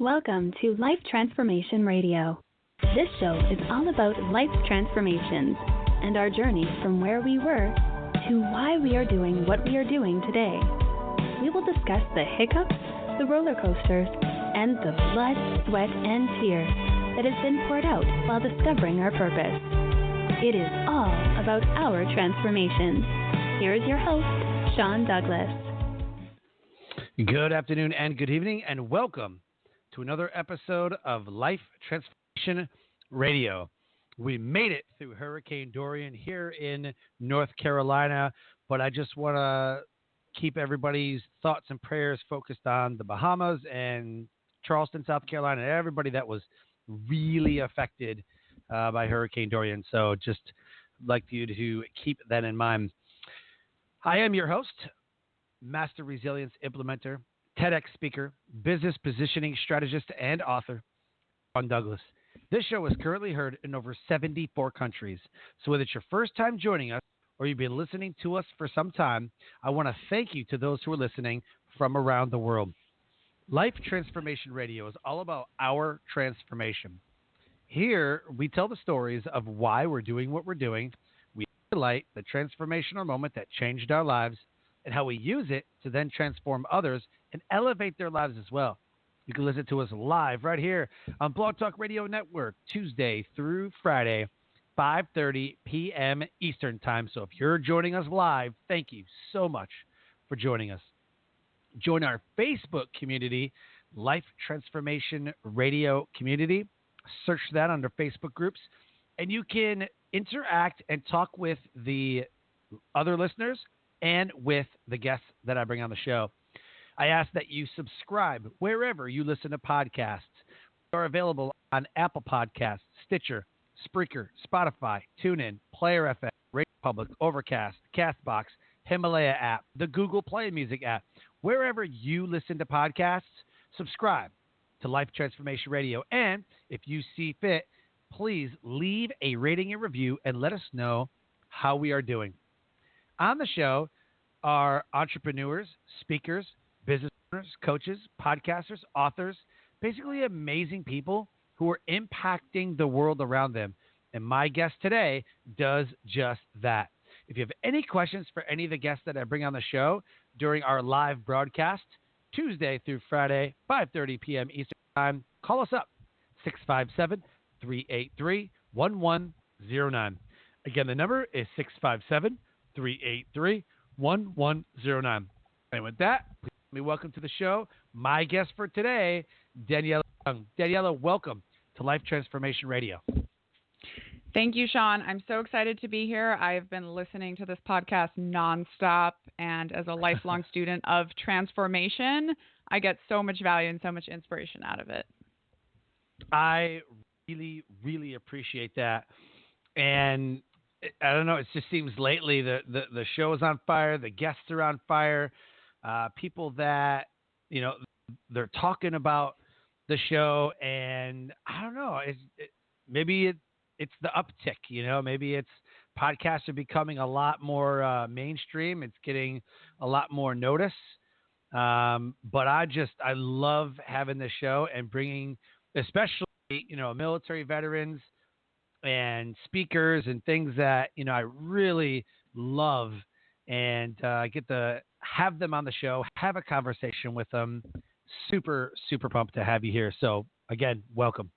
Welcome to Life Transformation Radio. This show is all about life transformations and our journey from where we were to why we are doing what we are doing today. We will discuss the hiccups, the roller coasters, and the blood, sweat, and tears that has been poured out while discovering our purpose. It is all about our transformation. Here is your host, Sean Douglas. Good afternoon and good evening, and welcome to another episode of Life Transformation Radio. We made it through Hurricane Dorian here in North Carolina, but I just want to keep everybody's thoughts and prayers focused on the Bahamas and Charleston, South Carolina, and everybody that was really affected by Hurricane Dorian. So just like you to keep that in mind. I am your host, Master Resilience Implementer, TEDx Speaker, Business Positioning Strategist, and author, Sean Douglas. This show is currently heard in over 74 countries. So whether it's your first time joining us or you've been listening to us for some time, I want to thank you to those who are listening from around the world. Life Transformation Radio is all about our transformation. Here, we tell the stories of why we're doing what we're doing. We highlight the transformational moment that changed our lives and how we use it to then transform others and elevate their lives as well. You can listen to us live right here on Blog Talk Radio Network, Tuesday through Friday, 5:30 p.m. Eastern Time. So if you're joining us live, thank you so much for joining us. Join our Facebook community, Life Transformation Radio Community. Search that under Facebook groups, and you can interact and talk with the other listeners and with the guests that I bring on the show. I ask that you subscribe wherever you listen to podcasts. We are available on Apple Podcasts, Stitcher, Spreaker, Spotify, TuneIn, Player FM, Radio Public, Overcast, Castbox, Himalaya app, the Google Play Music app. Wherever you listen to podcasts, subscribe to Life Transformation Radio. And if you see fit, please leave a rating and review and let us know how we are doing. On the show are entrepreneurs, speakers, business owners, coaches, podcasters, authors, basically amazing people who are impacting the world around them. And my guest today does just that. If you have any questions for any of the guests that I bring on the show during our live broadcast, Tuesday through Friday, 5:30 p.m. Eastern Time, call us up, 657-383-1109. Again, the number is 657-383-1109. And with that, please let me welcome to the show my guest for today, Daniella Young. Daniella, welcome to Life Transformation Radio. Thank you, Sean. I'm so excited to be here. I've been listening to this podcast nonstop, and as a lifelong student of transformation, I get so much value and so much inspiration out of it. I really, really appreciate that. And I don't know, it just seems lately the show is on fire, the guests are on fire, people that, they're talking about the show, and I don't know, maybe it's the uptick, maybe it's podcasts are becoming a lot more mainstream. It's getting a lot more notice. But I love having this show and bringing, especially, military veterans and speakers and things that, I really love, and I get to have them on the show, have a conversation with them. Super, super pumped to have you here. So again, welcome.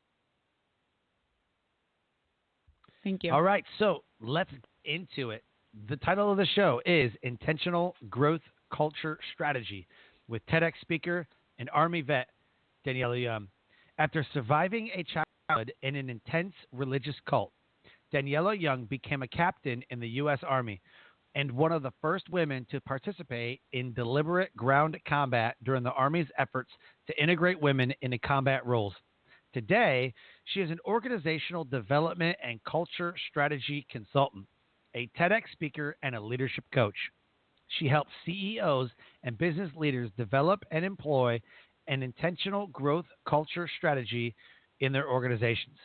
Thank you. All right, so let's get into it. The title of the show is Intentional Growth Culture Strategy with TEDx speaker and Army vet Daniella Young. After surviving a childhood in an intense religious cult, Daniella Young became a captain in the U.S. Army and one of the first women to participate in deliberate ground combat during the Army's efforts to integrate women into combat roles. Today, she is an organizational development and culture strategy consultant, a TEDx speaker, and a leadership coach. She helps CEOs and business leaders develop and employ an intentional growth culture strategy in their organizations.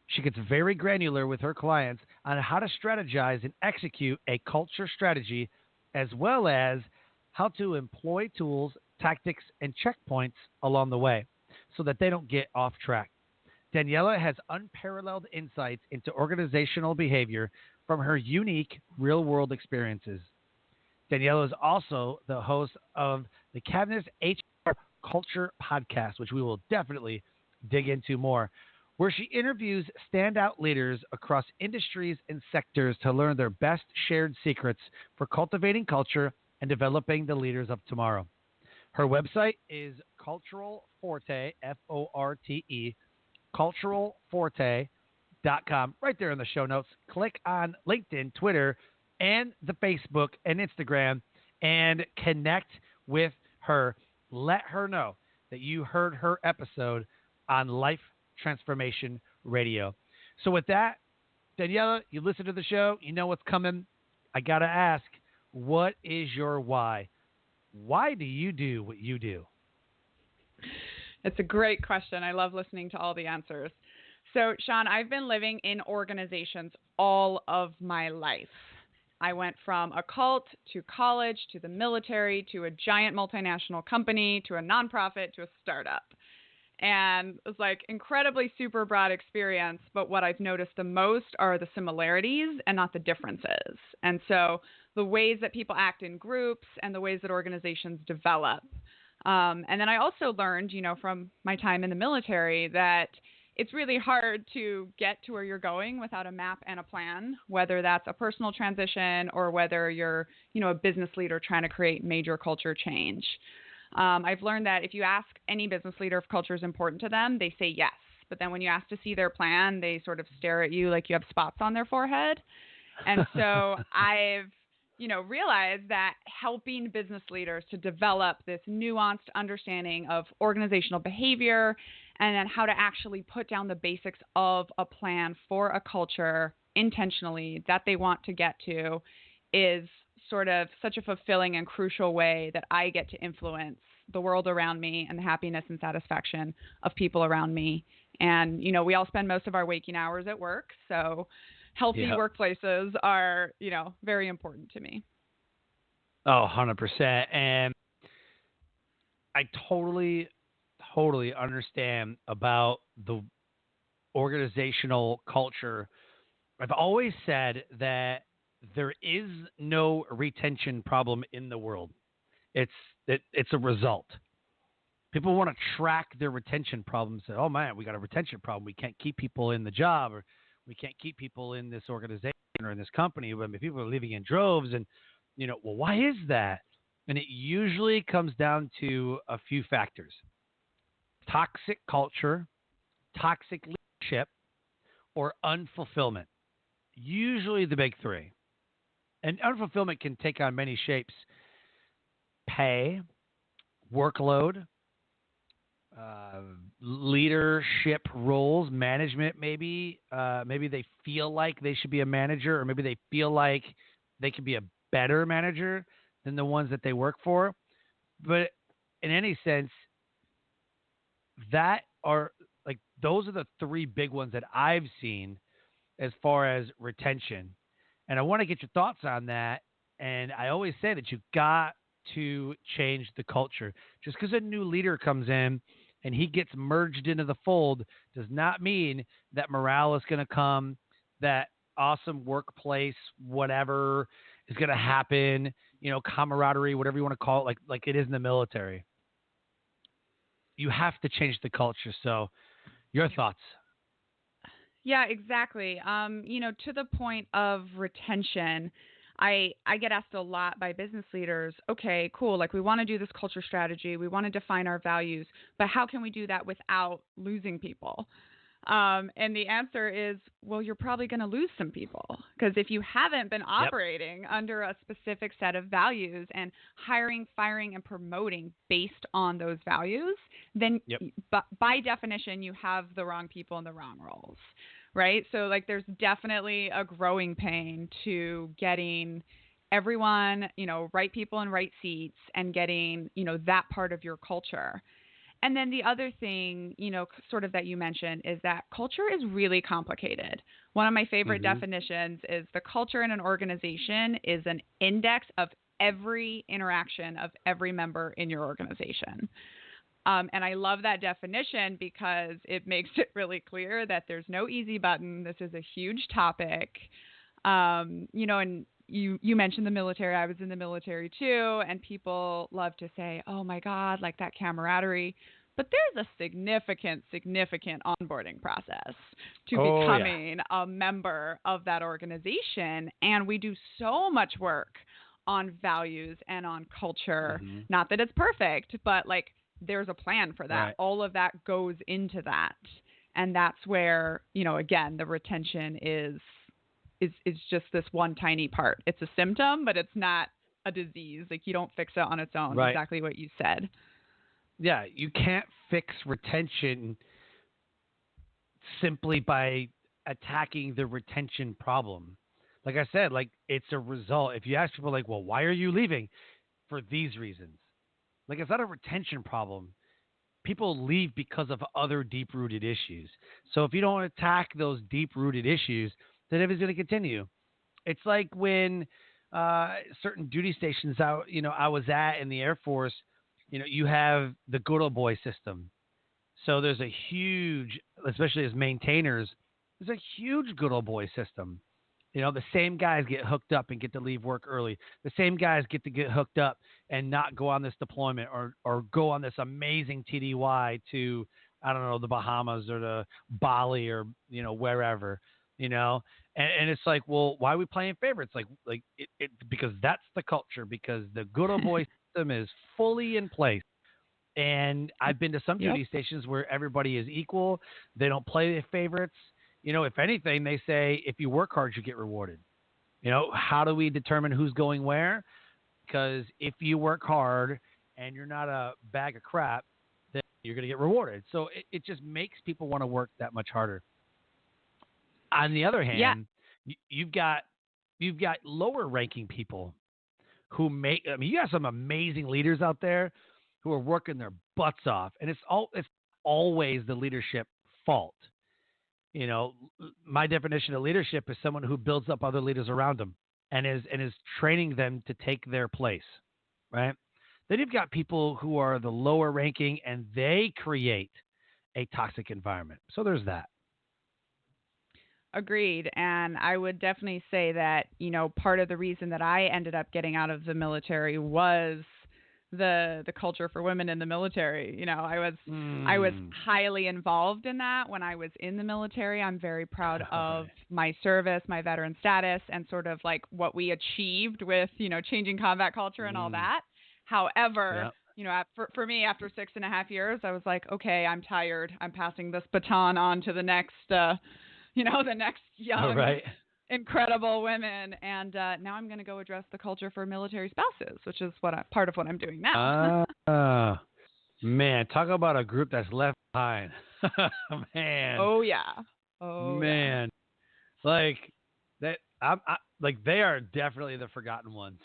She gets very granular with her clients on how to strategize and execute a culture strategy, as well as how to employ tools, tactics, and checkpoints along the way. so that they don't get off track. Daniella has unparalleled insights into organizational behavior from her unique real-world experiences. Daniella is also the host of the cavnessHR Culture podcast, which we will definitely dig into more, where she interviews standout leaders across industries and sectors to learn their best shared secrets for cultivating culture and developing the leaders of tomorrow. Her website is Cultural Forte, Forte, culturalforte.com. Right there in the show notes. Click on LinkedIn, Twitter, and the Facebook and Instagram and connect with her. Let her know that you heard her episode on Life Transformation Radio. So with that, Daniella, you listen to the show, you know what's coming. I got to ask, what is your why? Why do you do what you do? It's a great question. I love listening to all the answers. So, Sean, I've been living in organizations all of my life. I went from a cult to college to the military to a giant multinational company to a nonprofit to a startup. And it was like incredibly super broad experience, but what I've noticed the most are the similarities and not the differences. And so the ways that people act in groups and the ways that organizations develop. And then I also learned, from my time in the military that it's really hard to get to where you're going without a map and a plan, whether that's a personal transition or whether you're, a business leader trying to create major culture change. I've learned that if you ask any business leader if culture is important to them, they say yes. But then when you ask to see their plan, they sort of stare at you like you have spots on their forehead. And so I've, realized that helping business leaders to develop this nuanced understanding of organizational behavior and then how to actually put down the basics of a plan for a culture intentionally that they want to get to is sort of such a fulfilling and crucial way that I get to influence the world around me and the happiness and satisfaction of people around me. And, we all spend most of our waking hours at work. So healthy workplaces are, very important to me. Oh, 100%. And I totally understand about the organizational culture. I've always said that there is no retention problem in the world. It's a result. People want to track their retention problems. Say, oh man, we got a retention problem. We can't keep people in the job, or we can't keep people in this organization or in this company. I mean, people are leaving in droves, and well, why is that? And it usually comes down to a few factors: toxic culture, toxic leadership, or unfulfillment. Usually the big three. And unfulfillment can take on many shapes: pay, workload, leadership roles, management. Maybe they feel like they should be a manager, or maybe they feel like they could be a better manager than the ones that they work for. But in any sense, those are the three big ones that I've seen as far as retention. And I want to get your thoughts on that. And I always say that you've got to change the culture. Just because a new leader comes in and he gets merged into the fold does not mean that morale is going to come, that awesome workplace, whatever is going to happen, camaraderie, whatever you want to call it, like it is in the military. You have to change the culture. So your thoughts? Yeah, exactly. To the point of retention, I get asked a lot by business leaders, okay, cool, like we want to do this culture strategy, we want to define our values, but how can we do that without losing people? And the answer is, well, you're probably going to lose some people, because if you haven't been operating under a specific set of values and hiring, firing, and promoting based on those values, then by definition, you have the wrong people in the wrong roles, right? So there's definitely a growing pain to getting everyone, right people in right seats and getting, that part of your culture. And then the other thing, sort of that you mentioned is that culture is really complicated. One of my favorite definitions is the culture in an organization is an index of every interaction of every member in your organization. And I love that definition because it makes it really clear that there's no easy button. This is a huge topic. And you mentioned the military. I was in the military too. And people love to say, oh my God, like that camaraderie. But there's a significant onboarding process to becoming a member of that organization. And we do so much work on values and on culture. Mm-hmm. Not that it's perfect, but like there's a plan for that. Right. All of that goes into that. And that's where, again, the retention is just this one tiny part. It's a symptom, but it's not a disease. Like you don't fix it on its own. Right. Exactly what you said. Yeah, you can't fix retention simply by attacking the retention problem. Like I said, like it's a result. If you ask people like, well, why are you leaving? For these reasons. Like it's not a retention problem. People leave because of other deep-rooted issues. So if you don't attack those deep-rooted issues, then it's going to continue. It's like when certain duty stations I was at in the Air Force, you have the good old boy system. So there's a huge, especially as maintainers, there's a huge good old boy system. The same guys get hooked up and get to leave work early. The same guys get to get hooked up and not go on this deployment or go on this amazing TDY to, I don't know, the Bahamas or the Bali or, wherever, and it's like, well, why are we playing favorites? Like it because that's the culture, because the good old boy system is fully in place. And I've been to some duty stations where everybody is equal. They don't play their favorites. If anything, they say, if you work hard, you get rewarded. How do we determine who's going where? Because if you work hard and you're not a bag of crap, then you're going to get rewarded. So it just makes people want to work that much harder. On the other hand, you've got lower ranking people who you got some amazing leaders out there who are working their butts off, and it's always the leadership fault. My definition of leadership is someone who builds up other leaders around them and is training them to take their place, right? Then you've got people who are the lower ranking and they create a toxic environment. So there's that. Agreed. And I would definitely say that, part of the reason that I ended up getting out of the military was the culture for women in the military. I was highly involved in that when I was in the military. I'm very proud of my service, my veteran status, and sort of like what we achieved with, changing combat culture and all that. However, for me, after 6.5 years, I was like, okay, I'm tired. I'm passing this baton on to the next, the next young, incredible women. And now I'm going to go address the culture for military spouses, which is part of what I'm doing now. Man, talk about a group that's left behind. Man. Oh, yeah. Oh, man. Yeah. Like that. They are definitely the forgotten ones.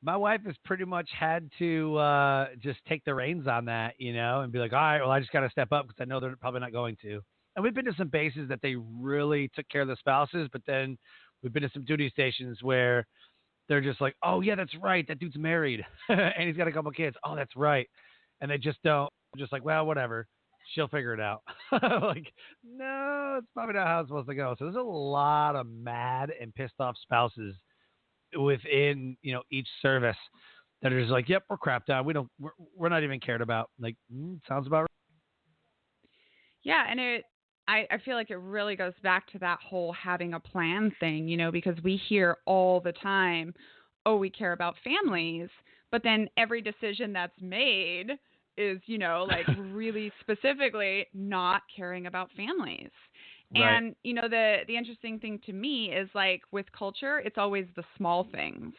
My wife has pretty much had to just take the reins on that, and be like, all right, well, I just got to step up because I know they're probably not going to. And we've been to some bases that they really took care of the spouses, but then we've been to some duty stations where they're just like, oh, yeah, that's right. That dude's married and he's got a couple kids. Oh, that's right. And they just don't. Just like, well, whatever. She'll figure it out. Like, no, it's probably not how it's supposed to go. So there's a lot of mad and pissed off spouses within, each service that are just like, yep, we're crapped out. We're not even cared about. Like, sounds about right. Yeah. And I feel like it really goes back to that whole having a plan thing, because we hear all the time, oh, we care about families, but then every decision that's made is, like really specifically not caring about families. Right. And, the interesting thing to me is like with culture, it's always the small things.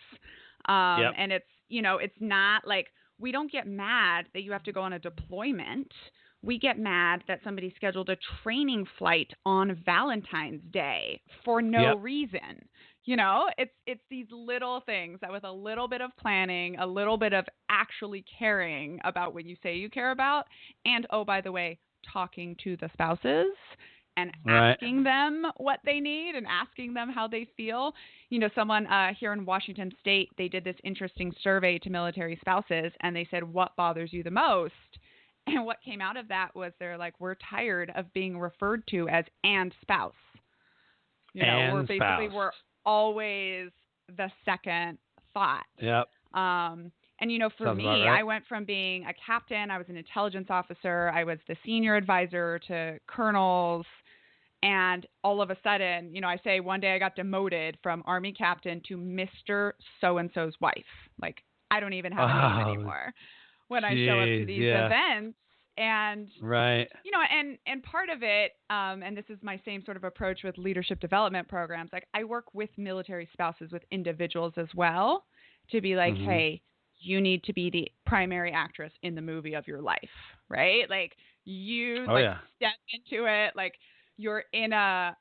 And it's, it's not like we don't get mad that you have to go on a deployment. We get mad that somebody scheduled a training flight on Valentine's Day for no reason. It's these little things that with a little bit of planning, a little bit of actually caring about what you say you care about, and, oh, by the way, talking to the spouses and Right. asking them what they need and asking them how they feel. Someone here in Washington State, they did this interesting survey to military spouses, and they said, what bothers you the most? And what came out of that was they're like, we're tired of being referred to as and spouse. We're always the second thought. Yep. For Sounds me, about right. I went from being a captain, I was an intelligence officer, I was the senior advisor to colonels, and all of a sudden, I say one day I got demoted from Army captain to Mr. So-and-so's wife. Like, I don't even have a name anymore when I show up to these events. And, right. And part of it, and this is my same sort of approach with leadership development programs, like I work with military spouses, with individuals as well, to be like, hey, you need to be the primary actress in the movie of your life, right? Like you step into it, like you're in a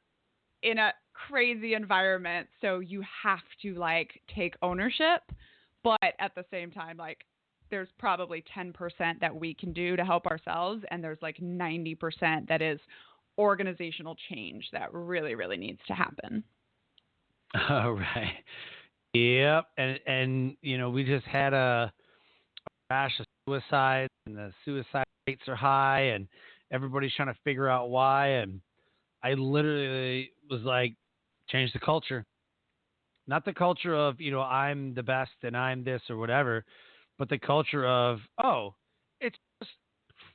crazy environment, so you have to like take ownership, but at the same time, like there's probably 10% that we can do to help ourselves, and there's like 90% that is organizational change that really, really needs to happen. All right. Yep. And we just had a rash of suicides, and the suicide rates are high, and everybody's trying to figure out why. And I literally was like, change the culture. Not the culture of, I'm the best and I'm this or whatever, but the culture of, it's just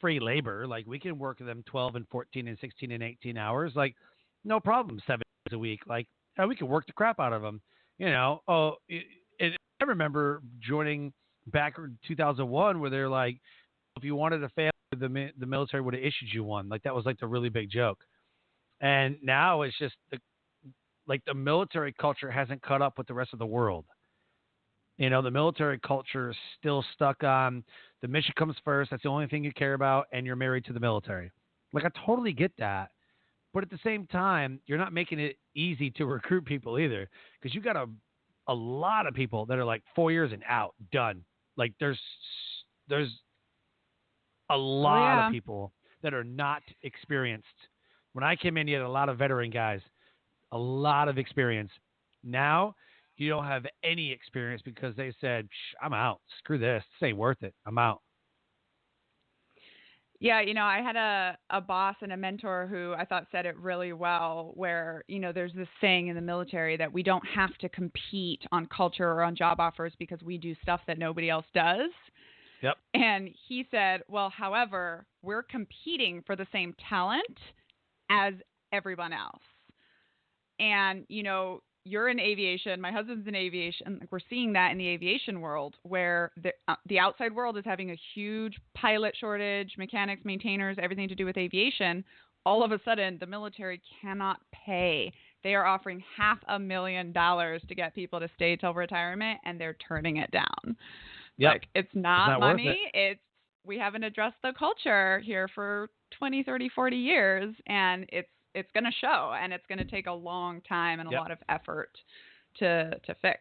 free labor. Like we can work them 12 and 14 and 16 and 18 hours. Like no problem, 7 days a week. Like we can work the crap out of them. I remember joining back in 2001 where they're like, if you wanted a family, the military would have issued you one. Like that was like the really big joke. And now it's just the military culture hasn't caught up with the rest of the world. The military culture is still stuck on the mission comes first. That's the only thing you care about. And you're married to the military. Like I totally get that. But at the same time, you're not making it easy to recruit people either, because you got a lot of people that are like 4 years and out, done. Like there's a lot of people that are not experienced. When I came in, you had a lot of veteran guys, a lot of experience. Now you don't have any experience because they said, I'm out. Screw this. This ain't worth it. I'm out. Yeah, I had a boss and a mentor who I thought said it really well, where, there's this saying in the military that we don't have to compete on culture or on job offers because we do stuff that nobody else does. Yep. And he said, well, however, we're competing for the same talent as everyone else. And, you're in aviation. My husband's in aviation. We're seeing that in the aviation world, where the outside world is having a huge pilot shortage, mechanics, maintainers, everything to do with aviation. All of a sudden, the military cannot pay. They are offering $500,000 to get people to stay till retirement, and they're turning it down. Yep. Like, it's not money. We haven't addressed the culture here for 20, 30, 40 years, and it's going to show, and it's going to take a long time and a lot of effort to fix.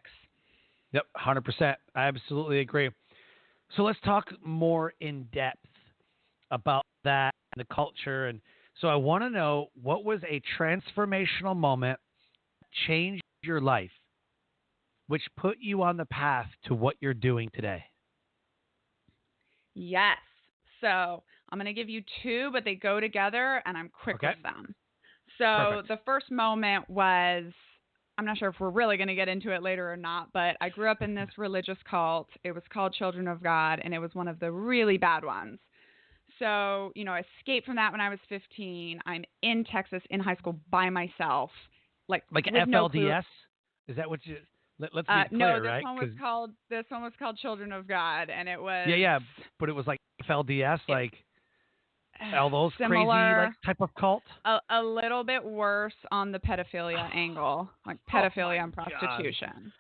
Yep, 100%. I absolutely agree. So let's talk more in depth about that and the culture. And so I want to know, what was a transformational moment that changed your life, which put you on the path to what you're doing today? Yes. So I'm going to give you two, but they go together, and I'm quick with them. So Perfect. The first moment was, I'm not sure if we're really going to get into it later or not, but I grew up in this religious cult. It was called Children of God, and it was one of the really bad ones. So, I escaped from that when I was 15. I'm in Texas in high school by myself. Like FLDS? No clue. Is that what you... Let's be clear, no, this right? This one was called Children of God, and it was... Yeah, but it was like FLDS, like... all those similar, crazy type of cult? A little bit worse on the pedophilia angle, like pedophilia and prostitution.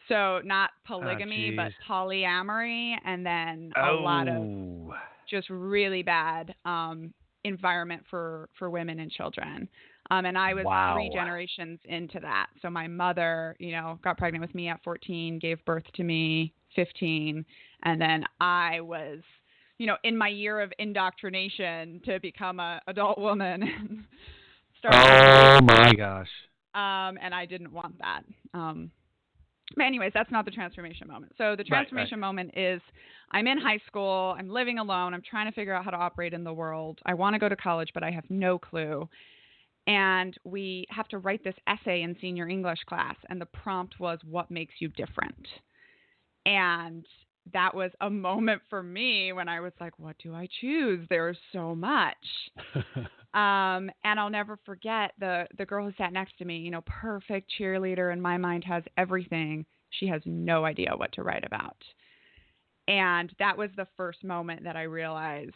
So not polygamy, but polyamory, and then a lot of just really bad environment for women and children. And I was 3 generations into that. So my mother, got pregnant with me at 14, gave birth to me 15, and then I was in my year of indoctrination to become a adult woman and start. Oh my gosh. And I didn't want that. But anyways, that's not the transformation moment. So the transformation moment is I'm in high school, I'm living alone, I'm trying to figure out how to operate in the world. I want to go to college, but I have no clue. And we have to write this essay in senior English class, and the prompt was, what makes you different? And that was a moment for me when I was like, what do I choose? There's so much. And I'll never forget the girl who sat next to me, perfect cheerleader in my mind, has everything. She has no idea what to write about. And that was the first moment that I realized,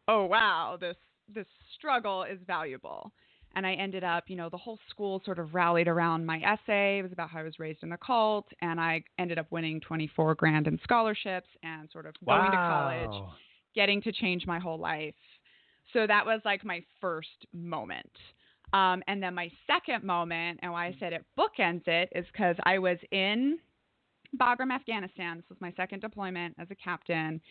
oh, wow, this struggle is valuable. And I ended up, the whole school sort of rallied around my essay. It was about how I was raised in the cult. And I ended up winning $24,000 in scholarships and sort of going to college, getting to change my whole life. So that was like my first moment. And then my second moment, and why I said it bookends it, is because I was in Bagram, Afghanistan. This was my second deployment as a captain.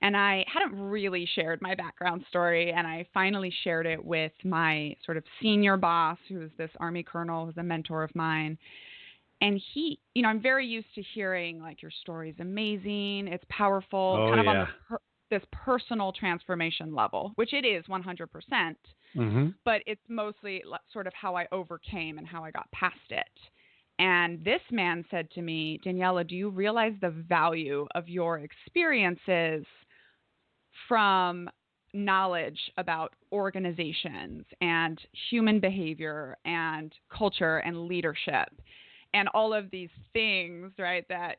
And I hadn't really shared my background story. And I finally shared it with my sort of senior boss, who was this Army colonel, who's a mentor of mine. And he, I'm very used to hearing like, your story is amazing. It's powerful, on this personal transformation level, which it is 100%. Mm-hmm. But it's mostly sort of how I overcame and how I got past it. And this man said to me, Daniella, do you realize the value of your experiences from knowledge about organizations and human behavior and culture and leadership and all of these things, right? That,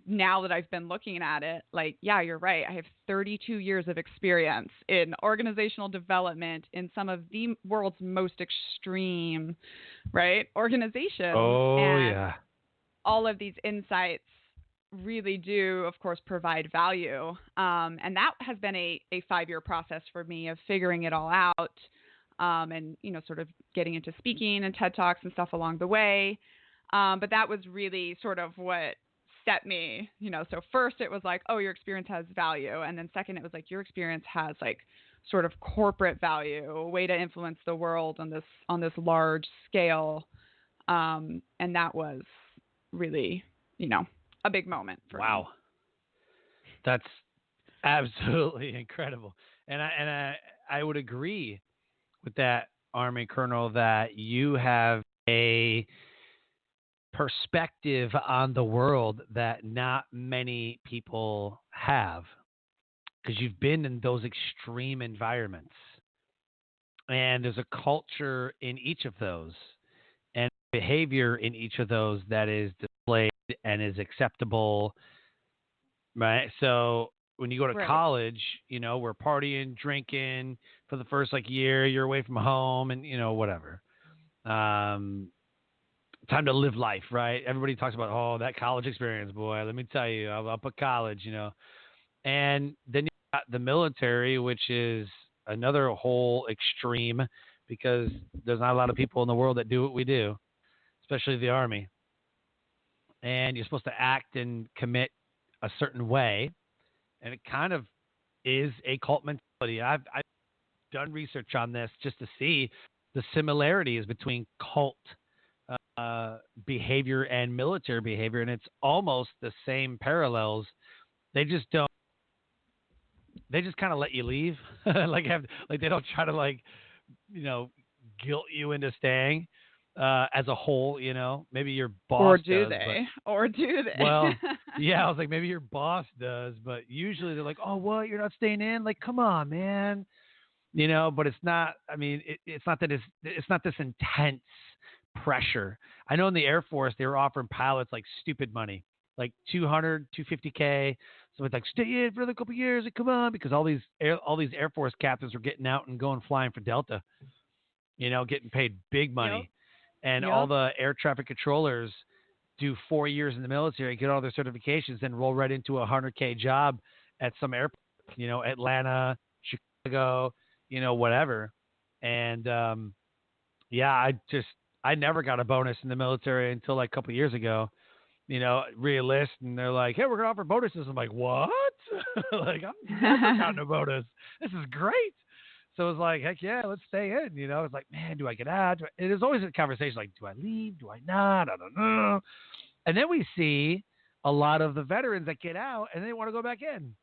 now that I've been looking at it, like, yeah, you're right. I have 32 years of experience in organizational development in some of the world's most extreme, right, organizations. Oh, and yeah. All of these insights really do, of course, provide value. And that has been a 5-year process for me of figuring it all out, and, sort of getting into speaking and TED Talks and stuff along the way. But that was really sort of what set me, so first it was like, oh, your experience has value. And then second, it was like, your experience has like sort of corporate value, a way to influence the world on this large scale. And that was really, a big moment for me. Wow. That's absolutely incredible. And I would agree with that Army colonel that you have a perspective on the world that not many people have, because you've been in those extreme environments. And there's a culture in each of those and behavior in each of those that is displayed and is acceptable, right? So when you go to college, we're partying, drinking for the first year, you're away from home and, whatever. Time to live life, right? Everybody talks about, oh, that college experience, boy. Let me tell you, I'm up at college, And then you got the military, which is another whole extreme, because there's not a lot of people in the world that do what we do, especially the Army. And you're supposed to act and commit a certain way, and it kind of is a cult mentality. I've done research on this just to see the similarities between cult behavior and military behavior, and it's almost the same parallels. They just kind of let you leave. They don't try to guilt you into staying as a whole, maybe your boss or do does, they well, yeah, I was like, maybe your boss does, but usually they're like, oh, what, you're not staying in? Like, come on, man. But it's not, it's not that it's not this intense pressure. I know in the Air Force, they were offering pilots like stupid money, like $200, $250K. So it's like, stay in for another couple of years and come on, because all these Air Force captains were getting out and going flying for Delta, getting paid big money. Yep. And all the air traffic controllers do 4 years in the military, get all their certifications, then roll right into a $100K job at some airport, Atlanta, Chicago, whatever. And I never got a bonus in the military until like a couple of years ago. re-enlist, and they're like, hey, we're going to offer bonuses. I'm like, what? Like, I've never gotten a bonus. This is great. So it's like, heck yeah, let's stay in. It's like, man, do I get out? It is always a conversation like, do I leave? Do I not? I don't know. And then we see a lot of the veterans that get out and they want to go back in.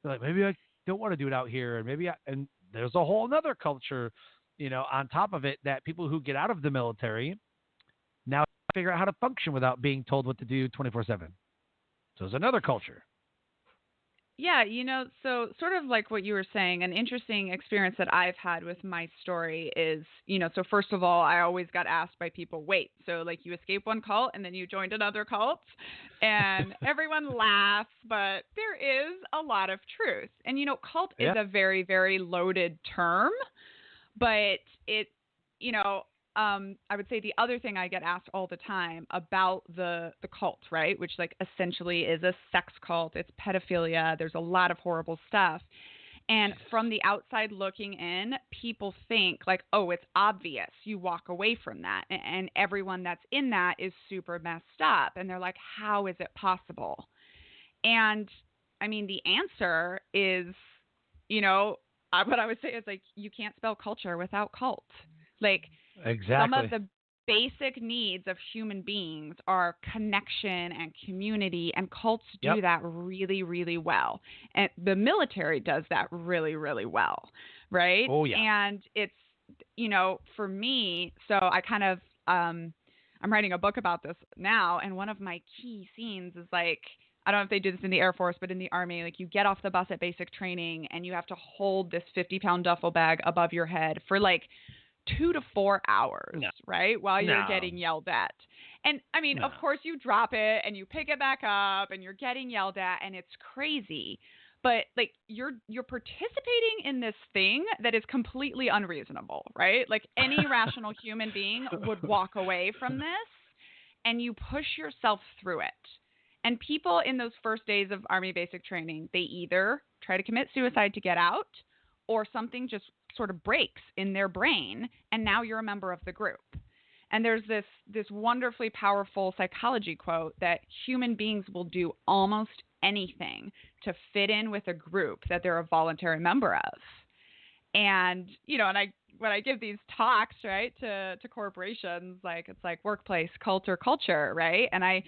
They're like, maybe I don't want to do it out here. And there's a whole other culture, on top of it, that people who get out of the military now figure out how to function without being told what to do 24/7. So there's another culture. Yeah, so sort of like what you were saying, an interesting experience that I've had with my story is, so first of all, I always got asked by people, wait, so like you escaped one cult and then you joined another cult, and everyone laughs, but there is a lot of truth. And, cult is a very, very loaded term, but I would say the other thing I get asked all the time about the cult, right, which like essentially is a sex cult, it's pedophilia, there's a lot of horrible stuff. And from the outside looking in, people think like, oh, it's obvious. You walk away from that. And everyone that's in that is super messed up. And they're like, how is it possible? And I mean, the answer is, what I would say is like, you can't spell culture without cult. Like, exactly. Some of the basic needs of human beings are connection and community, and cults do that really, really well. And the military does that really, really well, right? Oh, yeah. And it's, for me, so I kind of, I'm writing a book about this now, and one of my key scenes is like, I don't know if they do this in the Air Force, but in the Army, like you get off the bus at basic training and you have to hold this 50-pound duffel bag above your head for like 2 to 4 hours, right? While you're getting yelled at. And I mean, of course you drop it and you pick it back up and you're getting yelled at and it's crazy. But like you're participating in this thing that is completely unreasonable, right? Like any rational human being would walk away from this, and you push yourself through it. And people in those first days of Army basic training, they either try to commit suicide to get out, or something just sort of breaks in their brain, and now you're a member of the group. And there's this wonderfully powerful psychology quote that human beings will do almost anything to fit in with a group that they're a voluntary member of. And, and when I give these talks, right, to corporations, like it's like workplace culture, right? And I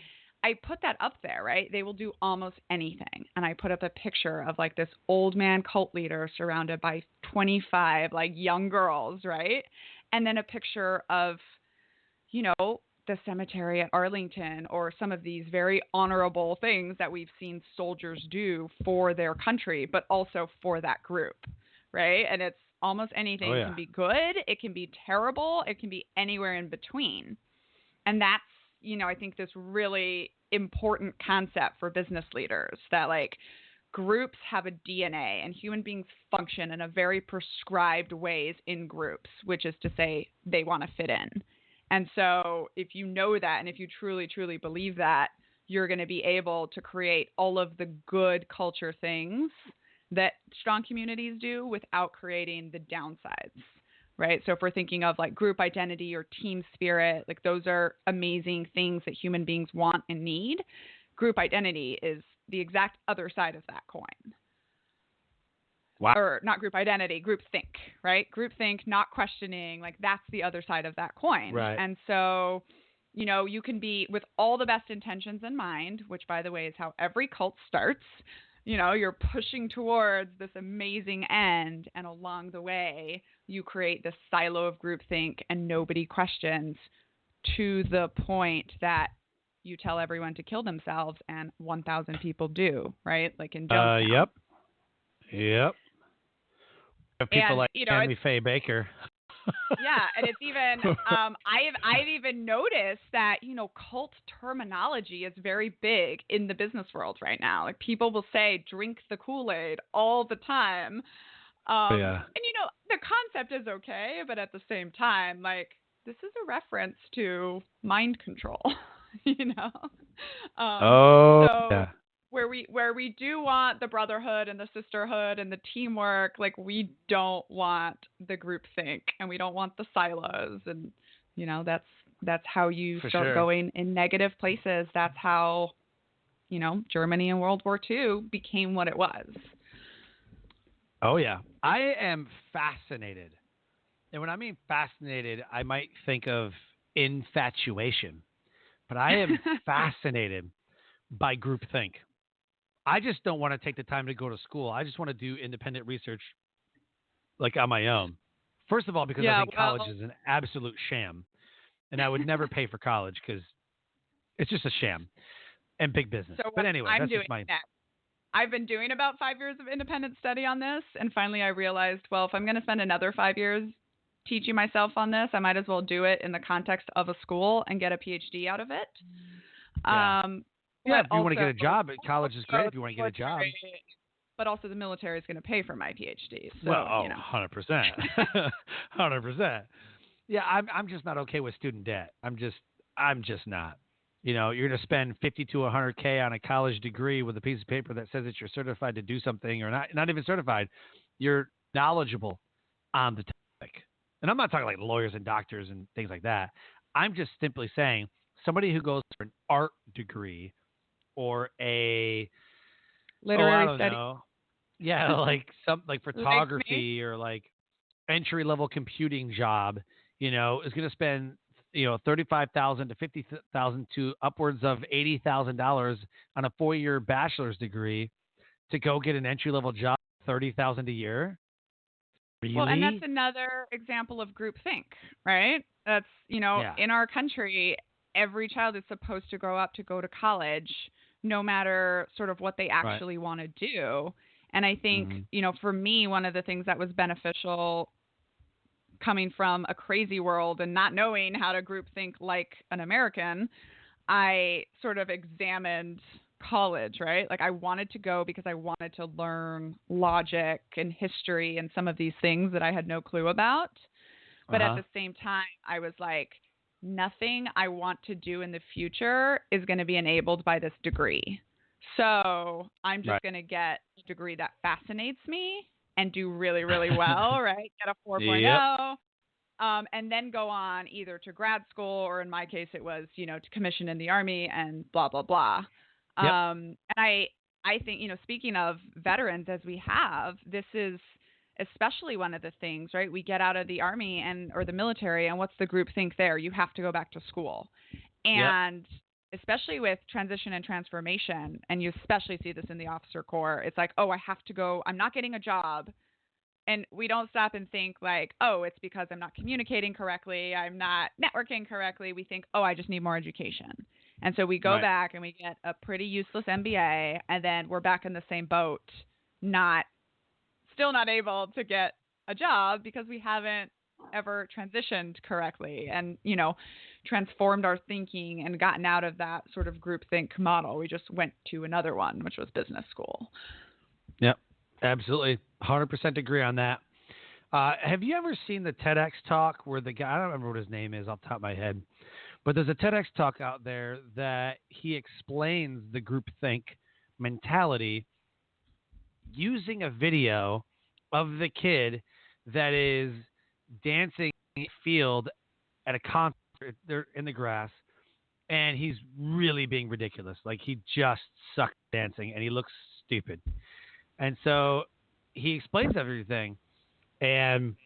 put that up there, right? They will do almost anything. And I put up a picture of like this old man cult leader surrounded by 25 like young girls, right? And then a picture of, the cemetery at Arlington, or some of these very honorable things that we've seen soldiers do for their country, but also for that group, right? And it's almost anything. It can be good, it can be terrible, it can be anywhere in between. And that's, I think this really important concept for business leaders, that like groups have a DNA and human beings function in a very prescribed ways in groups, which is to say they want to fit in. And so if you know that, and if you truly, truly believe that, you're going to be able to create all of the good culture things that strong communities do without creating the downsides. Right. So if we're thinking of like group identity or team spirit, like those are amazing things that human beings want and need. Group identity is the exact other side of that coin. Wow. Or not group identity, group think, right? Group think, not questioning, like that's the other side of that coin. Right. And so, you can be with all the best intentions in mind, which by the way is how every cult starts. You're pushing towards this amazing end, and along the way, you create this silo of groupthink and nobody questions, to the point that you tell everyone to kill themselves and 1,000 people do, right? Like in Jonestown. Yep. People and, like Tammy Faye Baker. Yeah, and it's even I've even noticed that cult terminology is very big in the business world right now. Like people will say drink the Kool-Aid all the time. And the concept is okay, but at the same time, like this is a reference to mind control. Where we do want the brotherhood and the sisterhood and the teamwork, like we don't want the group think, and we don't want the silos, and That's how you For start sure. going in negative places. That's how, Germany in World War II became what it was. Oh, yeah. I am fascinated. And when I mean fascinated, I might think of infatuation. But I am fascinated by groupthink. I just don't want to take the time to go to school. I just want to do independent research like on my own. First of all, because I Yeah, think college is an absolute sham. And I would never pay for college because it's just a sham and big business. so But what anyway, I'm that's doing just my. next. I've been doing about 5 years of independent study on this, and finally I realized, well, if I'm going to spend another 5 years teaching myself on this, I might as well do it in the context of a school and get a PhD out of it. Yeah. Yeah, But if you want to get a job, college is great also if you want to get a job. But also the military is going to pay for my PhD. So, Well, 100%. 100%. Yeah, I'm just not okay with student debt. I'm just not. You're going to spend 50 to 100K on a college degree with a piece of paper that says that you're certified to do something, or not even certified. You're knowledgeable on the topic. And I'm not talking like lawyers and doctors and things like that. I'm just simply saying somebody who goes for an art degree or a literary I don't study. know. Yeah, like photography or like entry level computing job, is going to spend, $35,000 to $50,000 to upwards of $80,000 on a 4-year bachelor's degree to go get an entry level job, $30,000 a year. Really? Well, and that's another example of groupthink, right? That's, in our country, every child is supposed to grow up to go to college, no matter sort of what they actually want to do. And I think, for me, one of the things that was beneficial coming from a crazy world and not knowing how to groupthink like an American, I sort of examined college, right? Like I wanted to go because I wanted to learn logic and history and some of these things that I had no clue about. But at the same time, I was like, nothing I want to do in the future is going to be enabled by this degree. So I'm just going to get a degree that fascinates me and do really, really well, right? Get a 4.0. And then go on either to grad school or in my case, it was, to commission in the Army and blah, blah, blah. Yep. And I think, speaking of veterans as we have, this is especially one of the things, right? We get out of the Army or the military, and what's the group think there? You have to go back to school. And especially with transition and transformation, and you especially see this in the officer corps, it's like, oh, I have to go, I'm not getting a job. And we don't stop and think like, oh, it's because I'm not communicating correctly, I'm not networking correctly. We think, oh, I just need more education. And so we go back and we get a pretty useless MBA, and then we're back in the same boat, still not able to get a job because we haven't ever transitioned correctly and, transformed our thinking and gotten out of that sort of groupthink model. We just went to another one, which was business school. Yep, absolutely. 100% agree on that. Have you ever seen the TEDx talk where the guy, I don't remember what his name is off the top of my head, but there's a TEDx talk out there that he explains the groupthink mentality using a video of the kid that is dancing in the field at a concert. They're in the grass, and he's really being ridiculous. Like he just sucks at dancing, and he looks stupid. And so he explains everything. And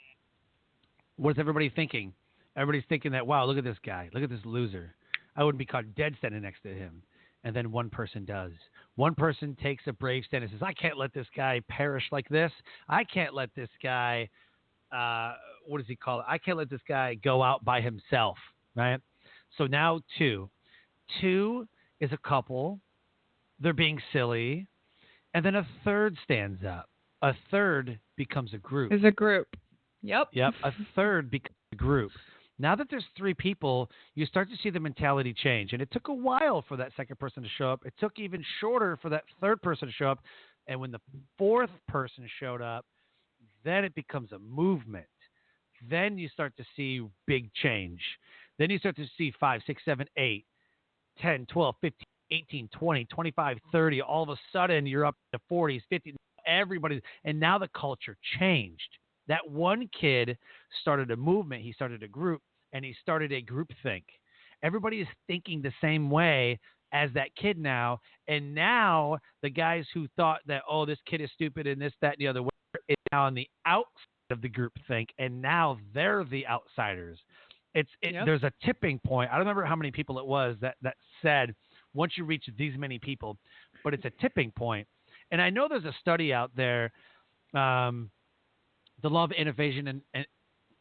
what's everybody thinking? Everybody's thinking that, wow, look at this guy. Look at this loser. I wouldn't be caught dead standing next to him. And then one person does. One person takes a brave stand and says, I can't let this guy perish like this. I can't let this guy, what does he call it? I can't let this guy go out by himself, right? So now two. Two is a couple. They're being silly. And then a third stands up. A third becomes a group. Is a group. Yep. A third becomes a group. Now that there's three people, you start to see the mentality change. And it took a while for that second person to show up. It took even shorter for that third person to show up. And when the fourth person showed up, then it becomes a movement. Then you start to see big change. Then you start to see 5, 6, 7, 8, 10, 12, 15, 18, 20, 25, 30. All of a sudden, you're up to 40s, 50s. Everybody. And now the culture changed. That one kid started a movement. He started a group, and he started a group think. Everybody is thinking the same way as that kid now. And now the guys who thought that, oh, this kid is stupid and this, that, and the other way, is now on the outside of the group think, and now they're the outsiders. There's a tipping point. I don't remember how many people it was that said once you reach these many people, but it's a tipping point. And I know there's a study out there, the law of innovation and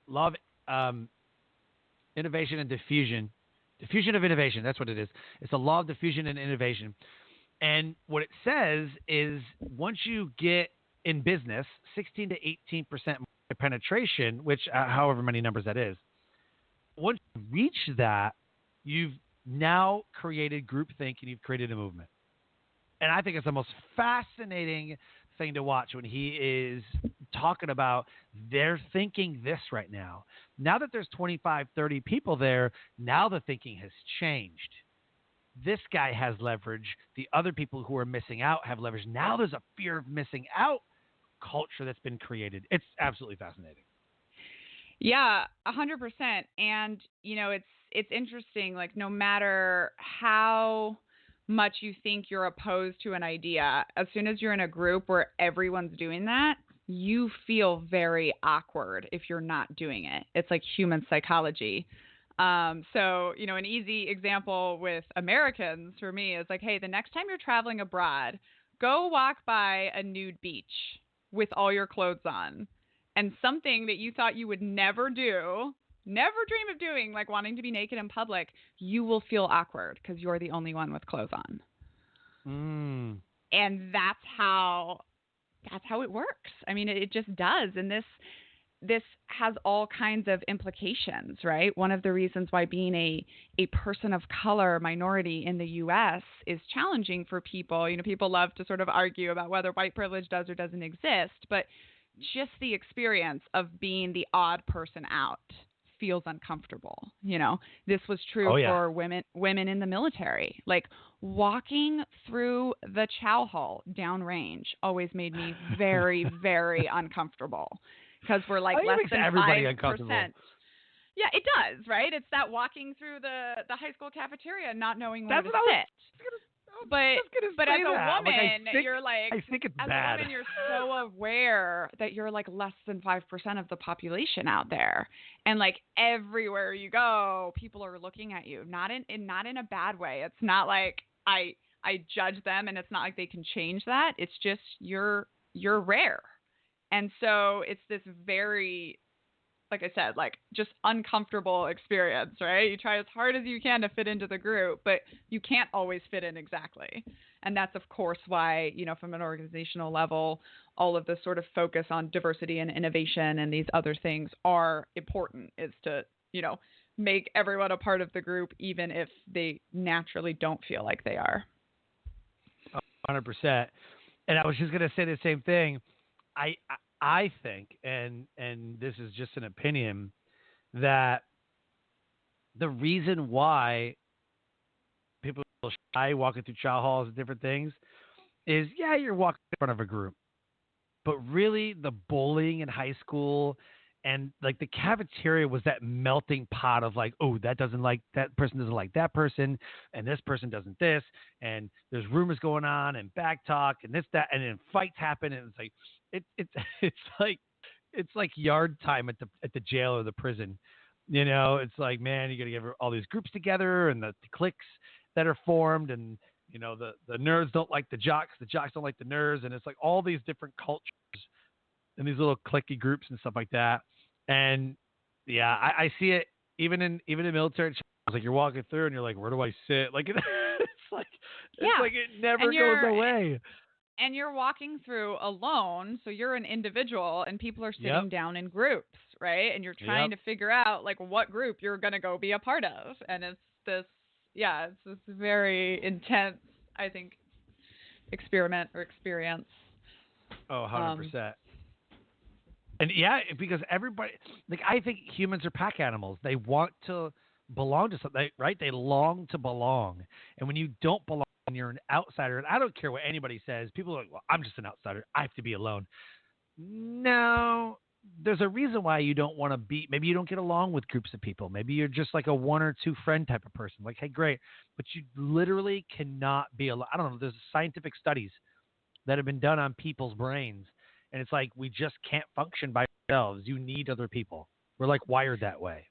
law of innovation and diffusion of innovation. That's what it is. It's the law of diffusion and innovation. And what it says is once you get in business, 16 to 18% penetration, which however many numbers that is, once you reach that, you've now created groupthink and you've created a movement. And I think it's the most fascinating thing to watch when he is talking about they're thinking this right now. Now that there's 25, 30 people there, now the thinking has changed. This guy has leverage. The other people who are missing out have leverage. Now there's a fear of missing out culture that's been created. It's absolutely fascinating. Yeah, 100%. And, it's interesting, like no matter how much you think you're opposed to an idea, as soon as you're in a group where everyone's doing that, you feel very awkward if you're not doing it. It's like human psychology. So, an easy example with Americans for me is like, hey, the next time you're traveling abroad, go walk by a nude beach with all your clothes on. And something that you thought you would never do, never dream of doing, like wanting to be naked in public, you will feel awkward because you're the only one with clothes on. And that's how it works. I mean, it just does. And this has all kinds of implications, right? One of the reasons why being a person of color minority in the U.S. is challenging for people. People love to sort of argue about whether white privilege does or doesn't exist, but just the experience of being the odd person out feels uncomfortable. This was true for women in the military. Like walking through the chow hall downrange always made me very, very uncomfortable because we're like less than 5%. Yeah, it does, right? It's that walking through the high school cafeteria, not knowing where to sit. But as a woman, you're like, I think it's as bad. a woman, you're so aware that you're like less than 5% of the population out there, and like everywhere you go, people are looking at you. Not in a bad way. It's not like I judge them, and it's not like they can change that. It's just you're rare, and so it's this very, like I said, like just uncomfortable experience, right? You try as hard as you can to fit into the group, but you can't always fit in exactly. And that's, of course, why, from an organizational level, all of the sort of focus on diversity and innovation and these other things are important, is to, make everyone a part of the group, even if they naturally don't feel like they are. 100%. And I was just going to say the same thing. I think, and this is just an opinion, that the reason why people are shy walking through chow halls and different things is, you're walking in front of a group. But really, the bullying in high school and like the cafeteria was that melting pot of like, oh, that person doesn't like that person, and this person doesn't this, and there's rumors going on and back talk and this, that, and then fights happen, and it's like it's like yard time at the jail or the prison. It's like, man, you got to get all these groups together and the cliques that are formed, and the nerds don't like the jocks don't like the nerds, and it's like all these different cultures and these little cliquey groups and stuff like that. And I see it even in military. It's like you're walking through and you're like, where do I sit? Like it's like it never goes away. And you're walking through alone, so you're an individial, and people are sitting down in groups, right? And you're trying to figure out like what group you're gonna go be a part of, and it's this very intense, I think, experiment or experience. Oh, 100%. And because everybody, like, I think humans are pack animals. They want to belong to something, right? They long to belong, and when you don't belong, and you're an outsider, and I don't care what anybody says. People are like, well, I'm just an outsider. I have to be alone. No, there's a reason why you don't want to be, maybe you don't get along with groups of people. Maybe you're just like a one or two friend type of person. Like, hey, great. But you literally cannot be alone. I don't know. There's scientific studies that have been done on people's brains. And it's like, we just can't function by ourselves. You need other people. We're like wired that way.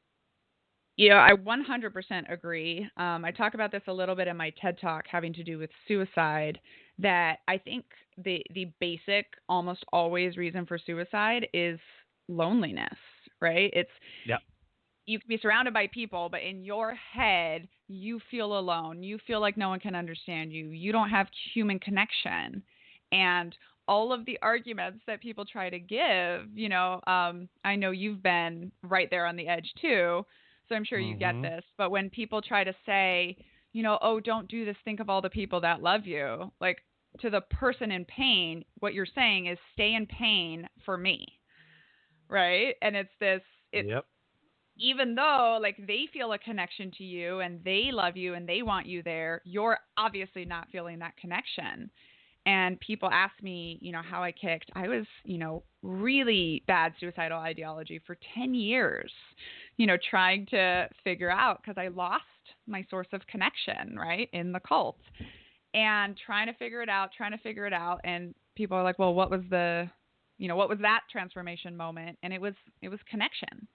Yeah, I 100% agree. I talk about this a little bit in my TED Talk having to do with suicide, that I think the basic, almost always reason for suicide is loneliness, right? It's Yep. you can be surrounded by people, but in your head, you feel alone. You feel like no one can understand you. You don't have human connection. And all of the arguments that people try to give, I know you've been right there on the edge too. So I'm sure you get Mm-hmm. this. But when people try to say, oh, don't do this, think of all the people that love you, like to the person in pain, what you're saying is stay in pain for me. Right. And it's Yep. even though like they feel a connection to you and they love you and they want you there, you're obviously not feeling that connection. And people ask me, how I kicked. I was, really bad suicidal ideology for 10 years, trying to figure out, because I lost my source of connection, right, in the cult, and trying to figure it out. And people are like, well, what was that transformation moment? And it was connection.